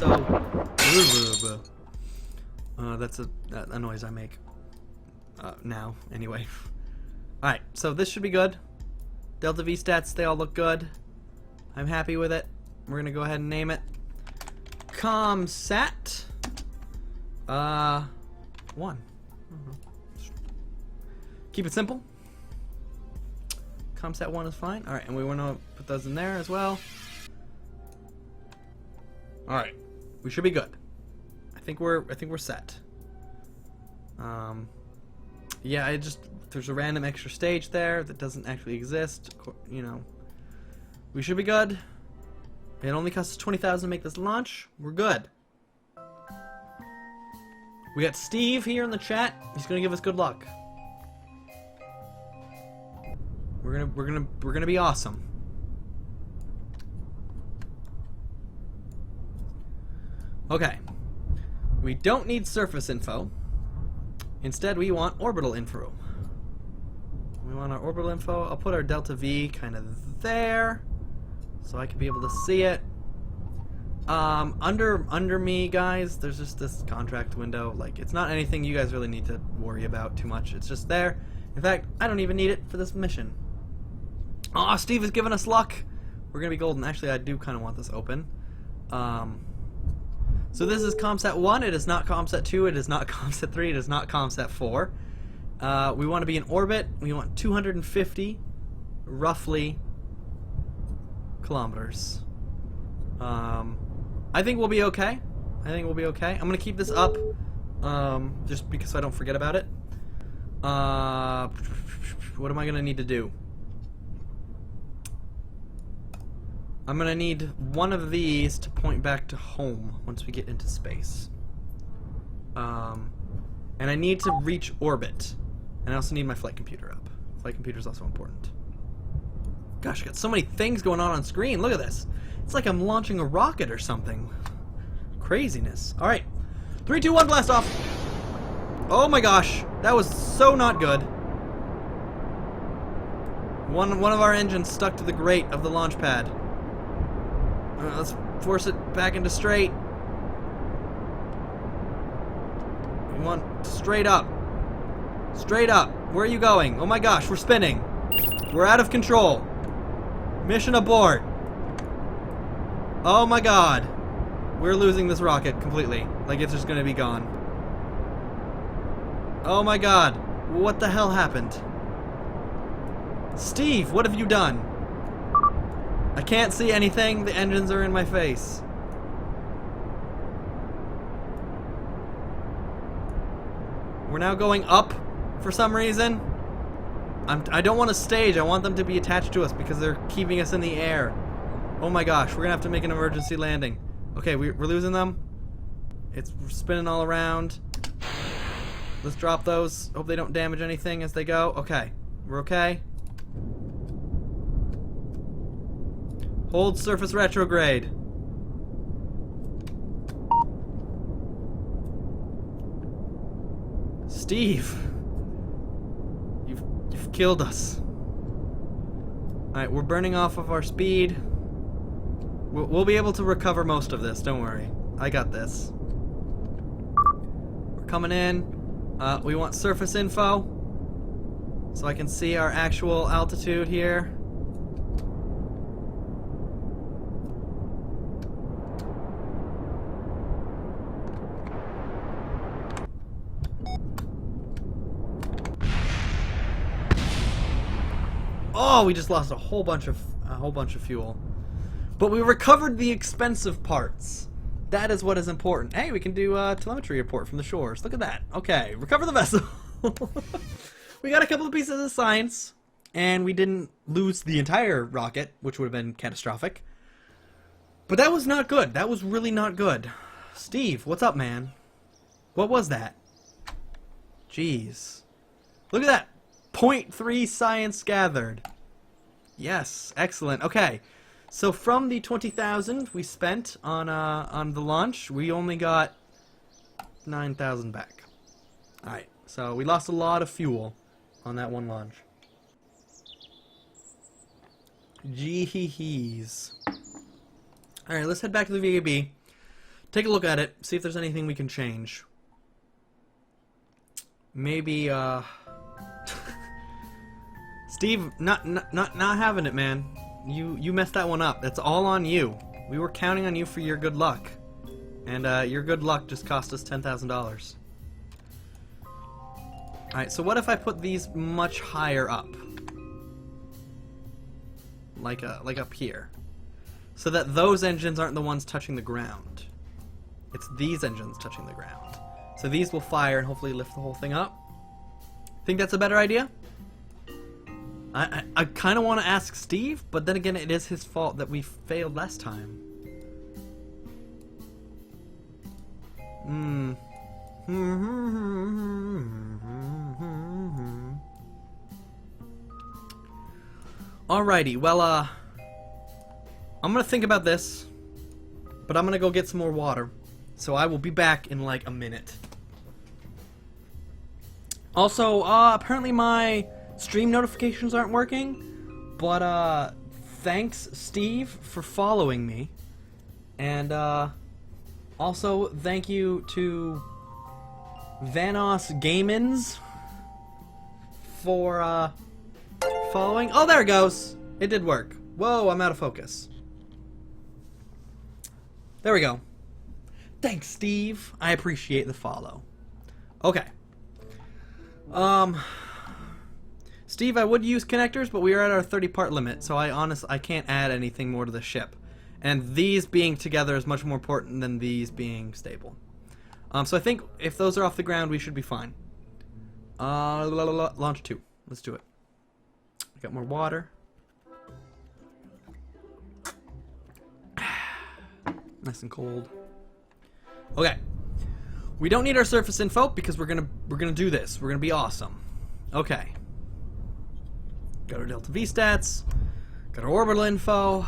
so... that's a noise I make. Now, anyway. Alright, so this should be good. Delta V stats, they all look good. I'm happy with it. We're gonna go ahead and name it ComSat 1. Keep it simple. ComSat 1 is fine. Alright, and we wanna put those in there as well. Alright. We should be good. I think we're set. Yeah, there's a random extra stage there that doesn't actually exist. You know, we should be good. It only costs us 20,000 to make this launch. We're good. We got Steve here in the chat. He's gonna give us good luck. We're gonna be awesome. Okay. We don't need surface info. Instead, we want orbital info. We want our orbital info. I'll put our delta V kind of there, so I can be able to see it. Under me, guys, there's just this contract window. Like, it's not anything you guys really need to worry about too much. It's just there. In fact, I don't even need it for this mission. Aw, Steve has given us luck. We're gonna be golden. Actually, I do kind of want this open. So this is ComSat 1, it is not ComSat 2, it is not ComSat 3, it is not ComSat 4. We want to be in orbit, we want 250, roughly, kilometers. I think we'll be okay. I'm going to keep this up, just because I don't forget about it. What am I going to need to do? I'm gonna need one of these to point back to home once we get into space. And I need to reach orbit. And I also need my flight computer up. Flight computer is also important. Gosh, I got so many things going on screen. Look at this. It's like I'm launching a rocket or something. Craziness. Alright. 3, 2, 1, blast off! Oh my gosh. That was so not good. One of our engines stuck to the grate of the launch pad. Let's force it back into straight. We want straight up. Straight up. Where are you going? Oh my gosh, we're spinning. We're out of control. Mission abort. Oh my god. We're losing this rocket completely. Like it's just gonna be gone. Oh my god. What the hell happened? Steve, what have you done? I can't see anything. The engines are in my face. We're now going up for some reason. I don't want a stage. I want them to be attached to us because they're keeping us in the air. Oh my gosh, we're gonna have to make an emergency landing. Okay, we're losing them. It's spinning all around. Let's drop those. Hope they don't damage anything as they go. Okay, we're okay. Hold surface retrograde. Steve, you've killed us. Alright, we're burning off of our speed. We'll be able to recover most of this, don't worry. I got this. We're coming in. We want surface info, so I can see our actual altitude here. Oh, we just lost a whole bunch of fuel. But we recovered the expensive parts. That is what is important. Hey, we can do a telemetry report from the shores. Look at that. Okay, recover the vessel. We got a couple of pieces of science, and we didn't lose the entire rocket, which would have been catastrophic. But that was not good. That was really not good. Steve, what's up, man? What was that? Jeez. Look at that. 0.3 science gathered. Yes, excellent. Okay, so from the 20,000 we spent on the launch, we only got 9,000 back. All right, so we lost a lot of fuel on that one launch. Jeez. All right, let's head back to the VAB. take a look at it, see if there's anything we can change. Maybe, Steve, not having it, man. You messed that one up. That's all on you. We were counting on you for your good luck. And, your good luck just cost us $10,000. Alright, so what if I put these much higher up? Like up here. So that those engines aren't the ones touching the ground. It's these engines touching the ground. So these will fire and hopefully lift the whole thing up. Think that's a better idea? I kind of want to ask Steve, but then again, it is his fault that we failed last time. Alrighty, well, I'm gonna think about this, but I'm gonna go get some more water. So I will be back in like a minute. Also, apparently my stream notifications aren't working, but thanks Steve for following me, and also thank you to Vanos Gamins for following. Oh, there it goes. It did work. Whoa, I'm out of focus. There we go. Thanks, Steve. I appreciate the follow. Okay. Steve, I would use connectors, but we are at our 30-part limit, so I can't add anything more to the ship. And these being together is much more important than these being stable. So I think if those are off the ground, we should be fine. Launch 2. Let's do it. I got more water. Nice and cold. Okay. We don't need our surface info because we're gonna do this. We're gonna be awesome. Okay. Got our Delta V stats. Got our orbital info.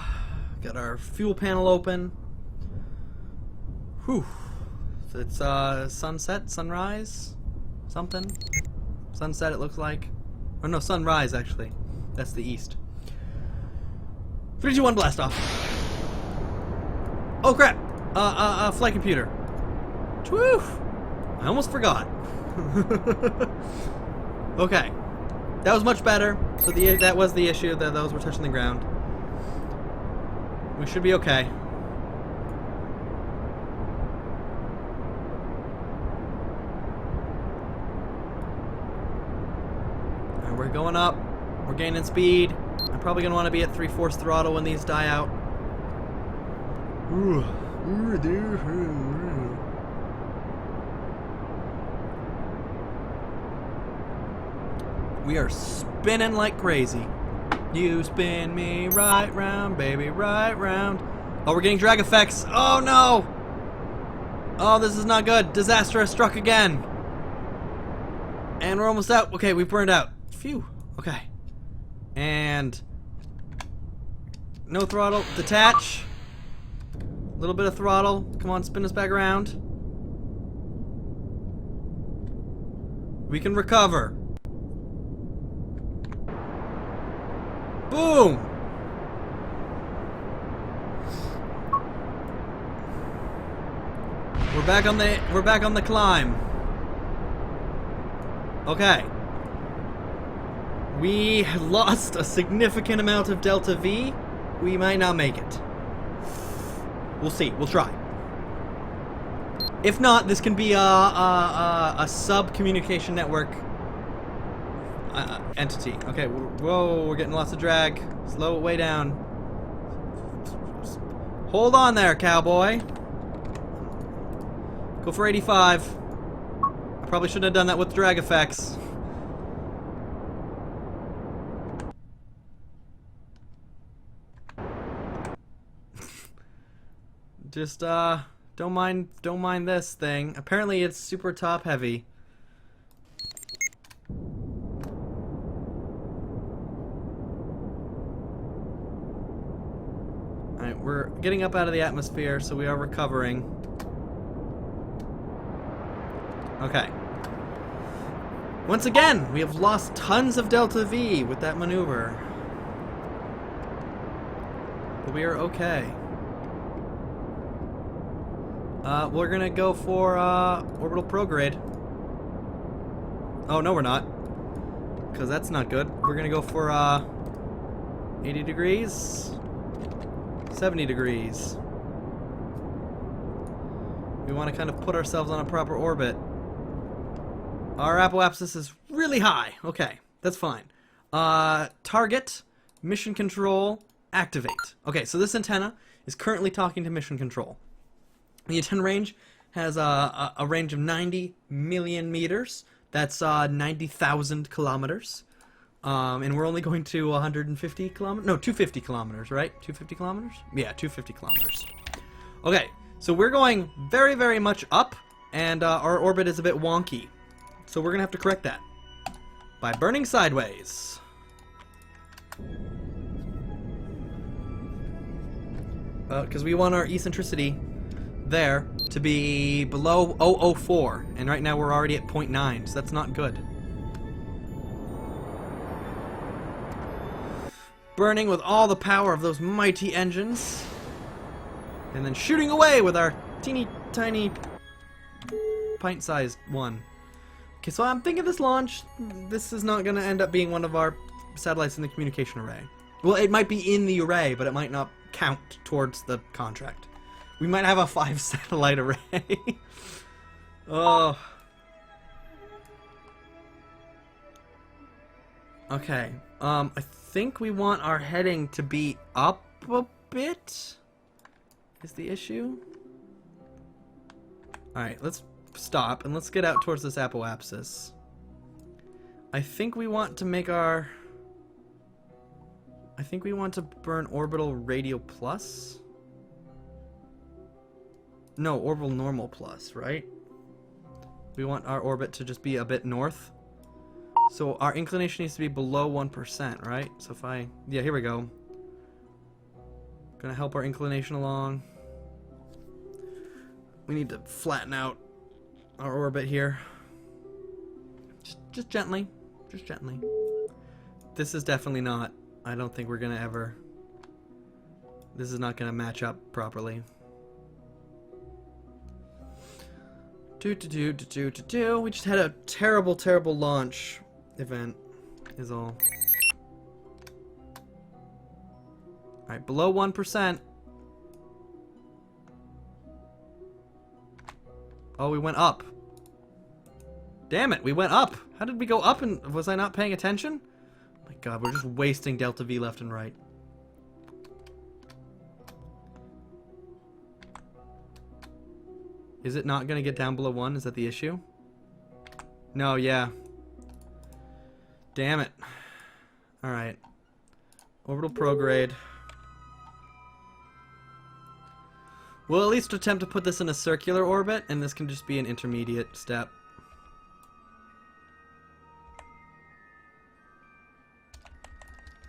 Got our fuel panel open. Whew. So it's sunset, sunrise, something. Sunset it looks like. Or no, sunrise actually. That's the east. 3, 2, 1, blast off. Oh crap! Flight computer. Woo! I almost forgot. Okay. That was much better. So that was the issue, that those were touching the ground. We should be okay. Alright, we're going up. We're gaining speed. I'm probably going to want to be at 3/4 throttle when these die out. We are spinning like crazy. You spin me right round, baby, right round. Oh, we're getting drag effects. Oh no! Oh, this is not good. Disaster has struck again. And we're almost out. Okay, we burned out. Phew. Okay. And no throttle. Detach. A little bit of throttle. Come on, spin us back around. We can recover. Boom! We're back on the climb. Okay. We lost a significant amount of Delta V. We might not make it. We'll see. We'll try. If not, this can be a sub-communication network entity. Okay, whoa, we're getting lots of drag. Slow it way down. Hold on there, cowboy. Go for 85. I probably shouldn't have done that with drag effects. Just don't mind this thing. Apparently it's super top heavy. Alright, we're getting up out of the atmosphere, so we are recovering. Okay. Once again, we have lost tons of Delta V with that maneuver. But we are okay. We're gonna go for orbital prograde. Oh no, we're not, because that's not good. We're gonna go for 80 degrees, 70 degrees. We want to kind of put ourselves on a proper orbit. Our apoapsis is really high. Okay, that's fine. Target, mission control, activate. Okay, so this antenna is currently talking to mission control. The antenna range has a range of 90 million meters. That's 90,000 kilometers. And we're only going to 150 kilometers? No, 250 kilometers, right? 250 kilometers? Yeah, 250 kilometers. Okay, so we're going very, very much up, and our orbit is a bit wonky. So we're going to have to correct that by burning sideways. Because we want our eccentricity there to be below 004, and right now we're already at 0.9, so that's not good. Burning with all the power of those mighty engines, and then shooting away with our teeny tiny pint-sized one. Okay, so I'm thinking this launch, this is not going to end up being one of our satellites in the communication array. Well, it might be in the array, but it might not count towards the contract. We might have a 5-satellite array. Oh. Okay. I think we want our heading to be up a bit. Is the issue? Alright, let's stop and let's get out towards this apoapsis. I think we want to make our... I think we want to burn orbital radio plus. No, orbital normal plus, right? We want our orbit to just be a bit north. So our inclination needs to be below 1%, right? So if I... Yeah, here we go. Gonna help our inclination along. We need to flatten out our orbit here. Just gently. Just gently. This is definitely not... I don't think we're gonna ever... This is not gonna match up properly. We just had a terrible, terrible launch event, is all. Alright, below 1%. Oh, we went up. Damn it, we went up. How did we go up, and was I not paying attention? Oh my god, we're just wasting delta V left and right. Is it not going to get down below 1? Is that the issue? No, yeah. Damn it. Alright. Orbital prograde. We'll at least attempt to put this in a circular orbit, and this can just be an intermediate step.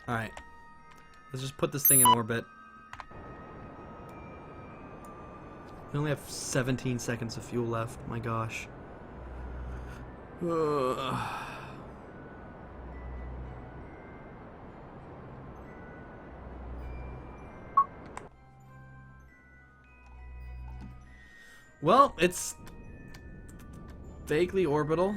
Alright. Let's just put this thing in orbit. We only have 17 seconds of fuel left. My gosh. Well, it's vaguely orbital.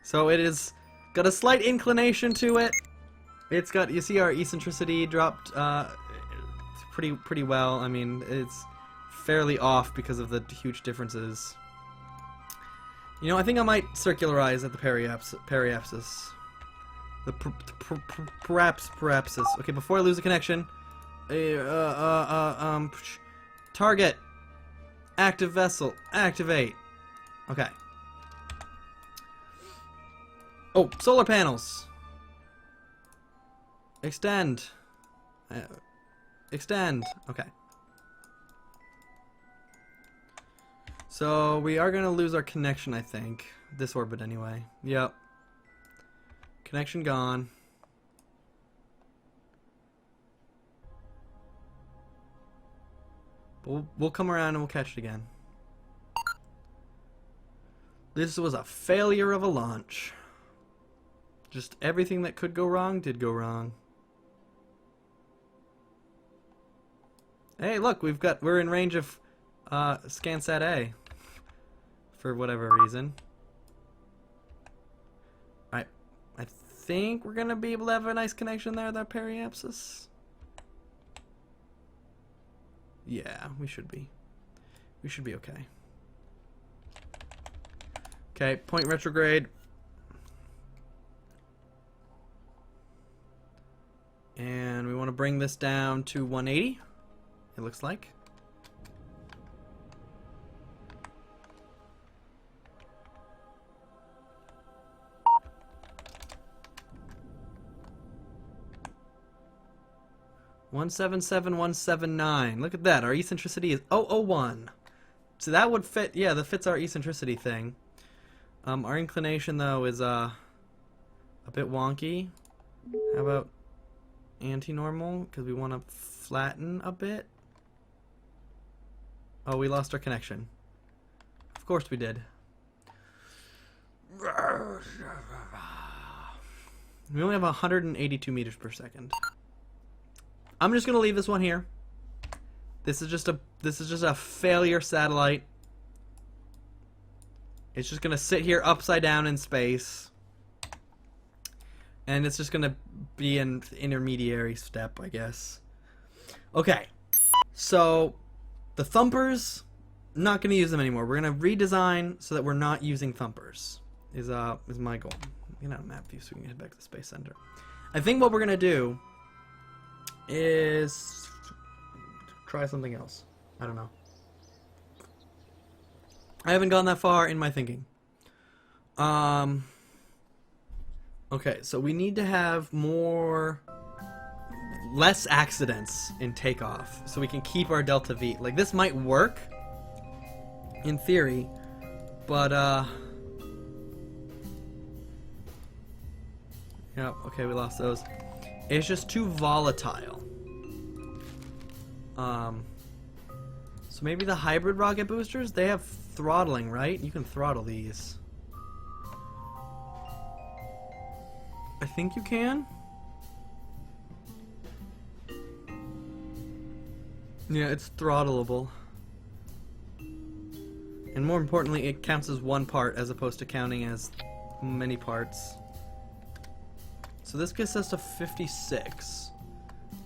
So it is got a slight inclination to it. It's got, you see our eccentricity dropped pretty well. I mean, it's fairly off because of the huge differences. You know, I think I might circularize at the periapsis. The periapsis. Okay, before I lose the connection. Target. Active vessel. Activate. Okay. Oh, solar panels. Extend. Extend. Okay. So we are going to lose our connection, I think. This orbit anyway. Yep. Connection gone. But we'll come around and we'll catch it again. This was a failure of a launch. Just everything that could go wrong did go wrong. Hey, look, we're in range of SCANSat A for whatever reason. I think we're gonna be able to have a nice connection there with our periapsis. Yeah, we should be. We should be okay. Okay, point retrograde. And we want to bring this down to 180, it looks like. $177,179. Look at that. Our eccentricity is 001. So that would fit. Yeah, that fits our eccentricity thing. Our inclination though is a bit wonky. How about anti-normal? Because we want to flatten a bit. Oh, we lost our connection. Of course we did. We only have 182 meters per second. I'm just gonna leave this one here. This is just a failure satellite. It's just gonna sit here upside down in space, and it's just gonna be an intermediary step, I guess. Okay, so the thumpers, not gonna use them anymore. We're gonna redesign so that we're not using thumpers. Is my goal. Get out of map view so we can head back to the Space Center. I think what we're gonna do is try something else. I don't know. I haven't gone that far in my thinking. Okay, so we need to have less accidents in takeoff so we can keep our delta V. Like, this might work in theory, but yeah, okay, we lost those. It's just too volatile. So maybe the hybrid rocket boosters, they have throttling, right? You can throttle these. I think you can. Yeah, it's throttleable. And more importantly, it counts as one part as opposed to counting as many parts. So this gets us to 56.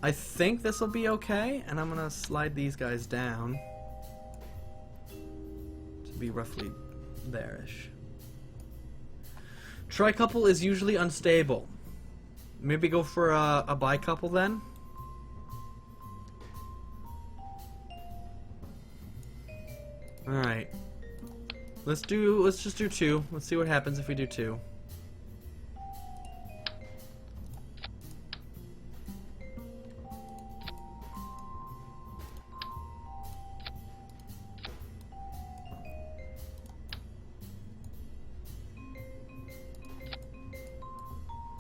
I think this will be okay, and I'm gonna slide these guys down to be roughly there-ish. Tricouple is usually unstable. Maybe go for a bicouple then. All right. Let's just do 2. Let's see what happens if we do 2.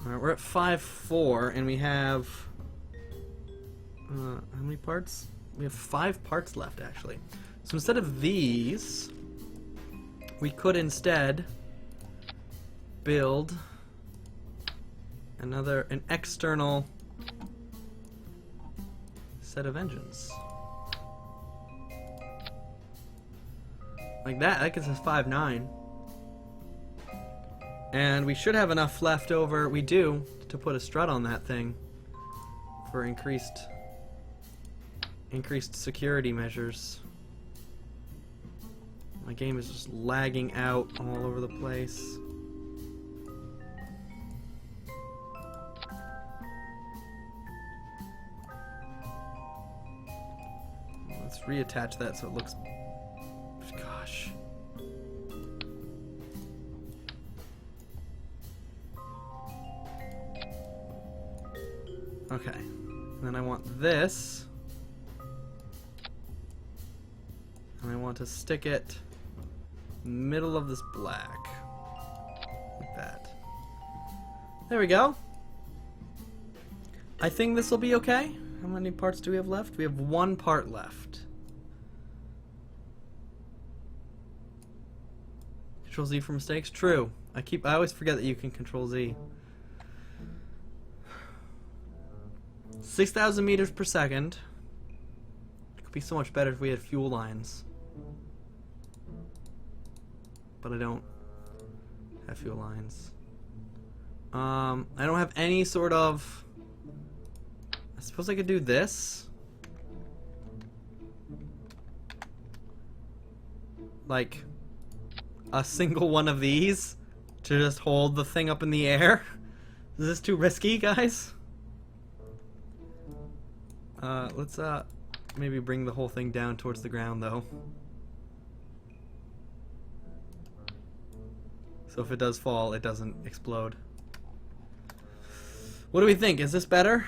Alright, we're at 5.4 and we have how many parts? We have 5 parts left actually. So instead of these, we could instead build an external set of engines. Like that gets us 5.9. And we should have enough left over, we do, to put a strut on that thing for increased security measures. My game is just lagging out all over the place. Let's reattach that so it looks... Gosh. Okay. And then I want this. And I want to stick it middle of this black. Like that. There we go. I think this will be okay. How many parts do we have left? We have 1 part left. Control Z for mistakes? True. I always forget that you can Control Z. 6,000 meters per second. be so much better if we had fuel lines. But I don't have fuel lines. I don't have any sort of... I suppose I could do this. Like a single one of these to just hold the thing up in the air. Is this too risky, guys? Let's maybe bring the whole thing down towards the ground though. So if it does fall, it doesn't explode. What do we think? Is this better?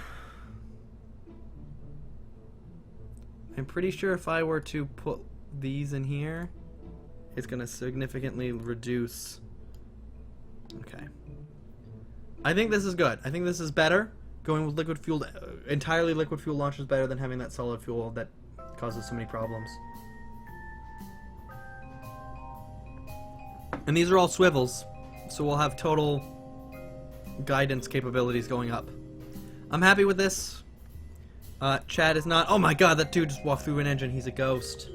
I'm pretty sure if I were to put these in here, it's going to significantly reduce. Okay. I think this is good. I think this is better. Going with liquid fuel, entirely liquid fuel launch is better than having that solid fuel that causes so many problems. And these are all swivels, so we'll have total guidance capabilities going up. I'm happy with this. Chad is not. Oh my god, that dude just walked through an engine. He's a ghost.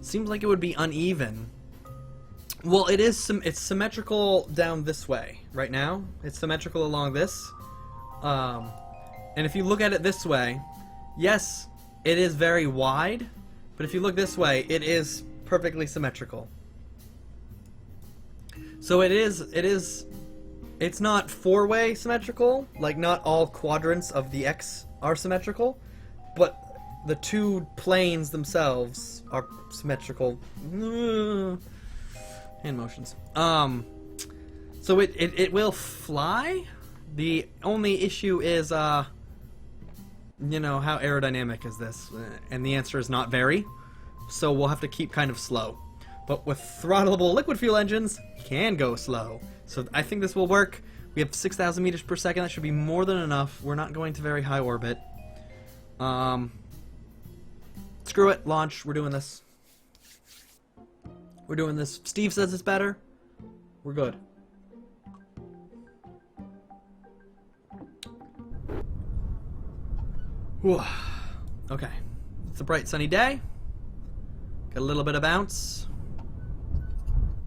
Seems like it would be uneven. Well, it is. It's symmetrical down this way right now. It's symmetrical along this. And if you look at it this way, yes, it is very wide. But if you look this way, it is perfectly symmetrical. So it is. It's not four-way symmetrical, like not all quadrants of the X are symmetrical, but the two planes themselves are symmetrical. Hand motions. So it will fly. The only issue is, you know, how aerodynamic is this? And the answer is not very. So we'll have to keep kind of slow. But with throttleable liquid fuel engines, you can go slow. So I think this will work. We have 6,000 meters per second. That should be more than enough. We're not going to very high orbit. Screw it. Launch. We're doing this. We're doing this. Steve says it's better. We're good. Whew. Okay. It's a bright sunny day. Got a little bit of bounce.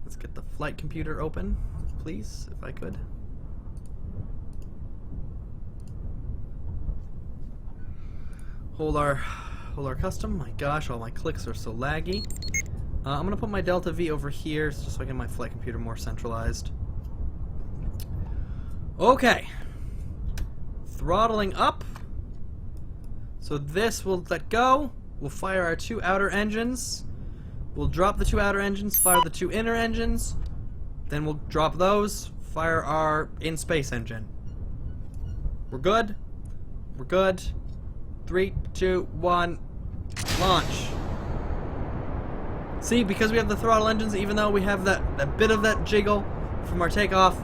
Let's get the flight computer open, please, if I could. Hold our custom. My gosh, all my clicks are so laggy. I'm gonna put my Delta V over here just so I can get my flight computer more centralized. Okay. Throttling up. So this will let go. We'll fire our two outer engines. We'll drop the two outer engines, fire the two inner engines. Then we'll drop those, fire our in-space engine. We're good. We're good. 3, 2, 1, launch. See, because we have the throttle engines, even though we have that bit of that jiggle from our takeoff,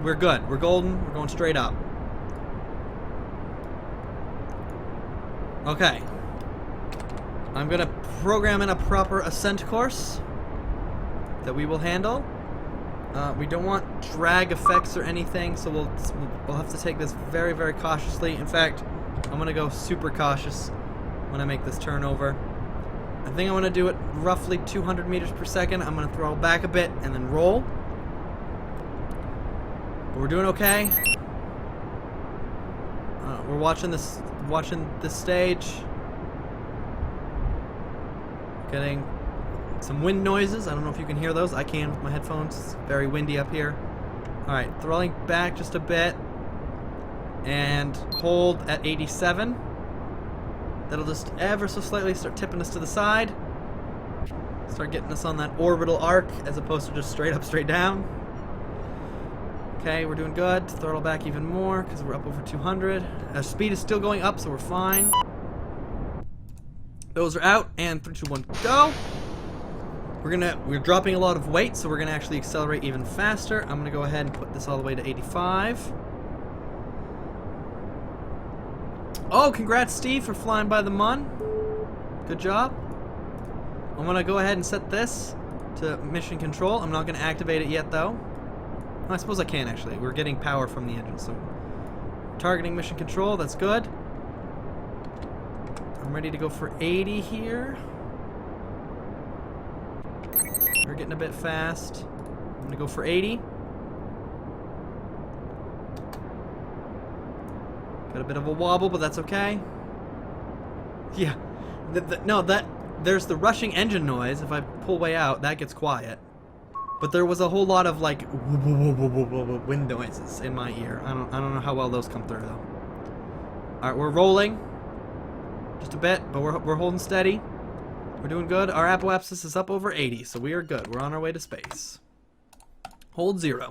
we're good. We're golden. We're going straight up. Okay. I'm gonna program in a proper ascent course that we will handle. We don't want drag effects or anything, so we'll have to take this very, very cautiously. In fact, I'm gonna go super cautious when I make this turnover. I think I'm gonna do it roughly 200 meters per second. I'm gonna throttle back a bit and then roll. But we're doing okay. We're watching this stage. Getting some wind noises. I don't know if you can hear those. I can with my headphones. It's very windy up here. Alright, throttling back just a bit. And hold at 87. That'll just ever so slightly start tipping us to the side. Start getting us on that orbital arc as opposed to just straight up, straight down. Okay, we're doing good. Throttle back even more because we're up over 200. Our speed is still going up, so we're fine. Those are out, and 3, 2, 1, go. We're dropping a lot of weight, so we're gonna actually accelerate even faster. I'm gonna go ahead and put this all the way to 85. Oh, congrats, Steve, for flying by the Mun. Good job. I'm gonna go ahead and set this to mission control. I'm not gonna activate it yet, though. I suppose I can, actually. We're getting power from the engine, so targeting mission control. That's good. I'm ready to go for 80 here. We're getting a bit fast. I'm gonna go for 80. Got a bit of a wobble, but that's okay. Yeah. No, there's the rushing engine noise. If I pull way out, that gets quiet. But there was a whole lot of like wind noises in my ear. I don't know how well those come through though. All right, we're rolling. Just a bit, but we're holding steady. We're doing good. Our apoapsis is up over 80, so we are good. We're on our way to space. Hold 0.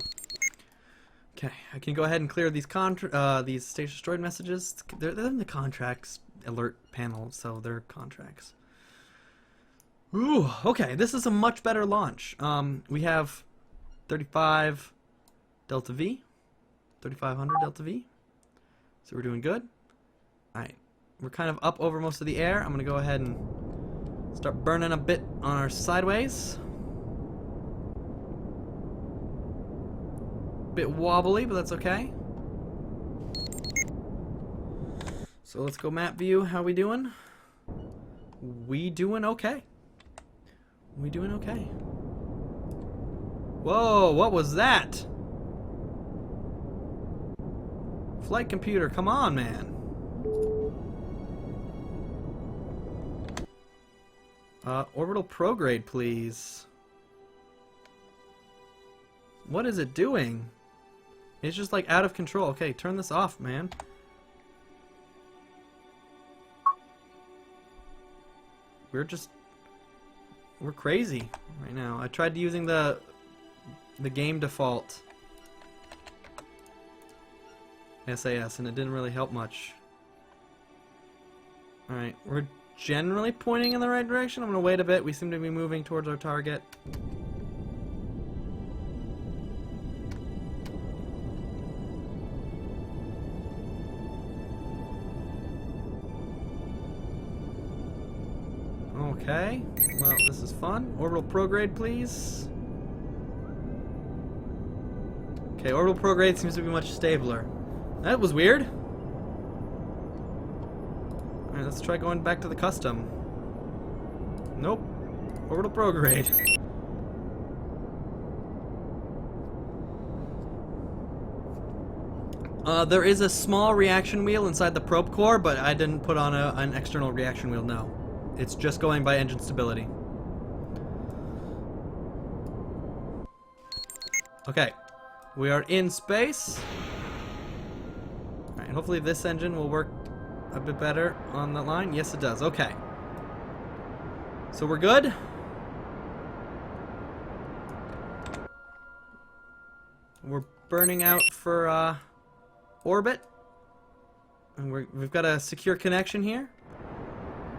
Okay, I can go ahead and clear these stage destroyed messages. They're in the contracts alert panel, so they're contracts. Ooh, okay, this is a much better launch. We have 35 Delta V, 3500 Delta V, so we're doing good. All right, we're kind of up over most of the air. I'm gonna go ahead and start burning a bit on our sideways. Bit wobbly, but that's okay. So let's go map view. How we doing? We doing okay. We doing okay. Whoa, what was that? Flight computer, come on, man. Orbital prograde, please. What is it doing? It's just like out of control. Okay, turn this off, man. We're crazy right now. I tried using the game default SAS and it didn't really help much. Alright, we're generally pointing in the right direction. I'm gonna wait a bit. We seem to be moving towards our target. Okay, well, this is fun. Orbital prograde, please. Okay, orbital prograde seems to be much stabler. That was weird. Alright, let's try going back to the custom. Nope. Orbital prograde. There is a small reaction wheel inside the probe core, but I didn't put on an external reaction wheel, no. It's just going by engine stability. Okay, we are in space. Alright, hopefully this engine will work a bit better on that line. Yes, it does. Okay. So we're good. We're burning out for orbit. And we've got a secure connection here.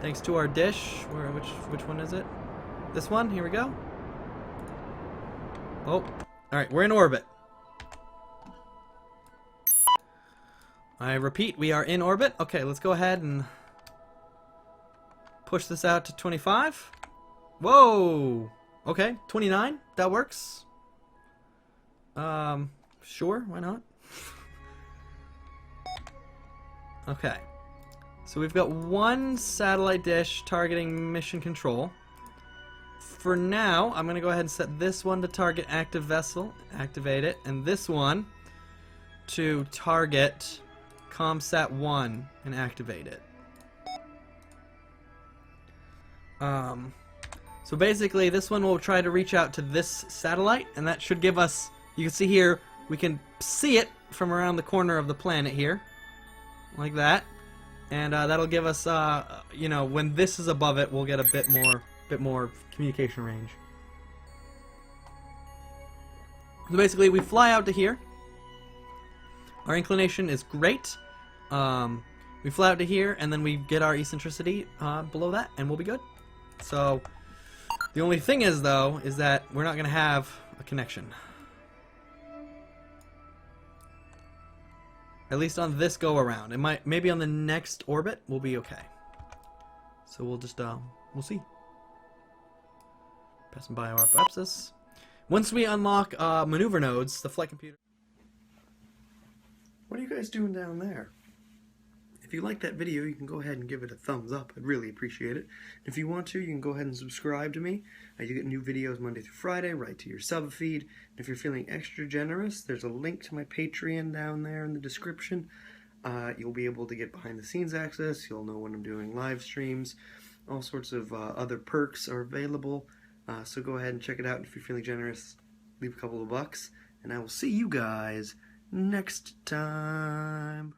Thanks to our dish. Which one is it? This one? Here we go. Oh. Alright, we're in orbit. I repeat, we are in orbit. Okay, let's go ahead and push this out to 25. Whoa! Okay, 29. That works. Sure, why not? Okay. So we've got one satellite dish targeting mission control. For now, I'm going to go ahead and set this one to target active vessel, activate it, and this one to target ComSat 1 and activate it. So basically this one will try to reach out to this satellite, and that should give us, you can see here, we can see it from around the corner of the planet here, like that. And that'll give us, you know, when this is above it, we'll get a bit more communication range. So basically, we fly out to here. Our inclination is great. We fly out to here, and then we get our eccentricity below that, and we'll be good. So the only thing is, though, is that we're not going to have a connection. At least on this go around. It might, maybe on the next orbit we'll be okay. So we'll just we'll see. Passing by our apoapsis. Once we unlock maneuver nodes, the flight computer. What are you guys doing down there? If you like that video, you can go ahead and give it a thumbs up. I'd really appreciate it. If you want to, you can go ahead and subscribe to me. You get new videos Monday through Friday right to your sub feed. And if you're feeling extra generous, there's a link to my Patreon down there in the description. You'll be able to get behind the scenes access. You'll know when I'm doing live streams. All sorts of other perks are available. So go ahead and check it out. If you're feeling generous, leave a couple of bucks. And I will see you guys next time.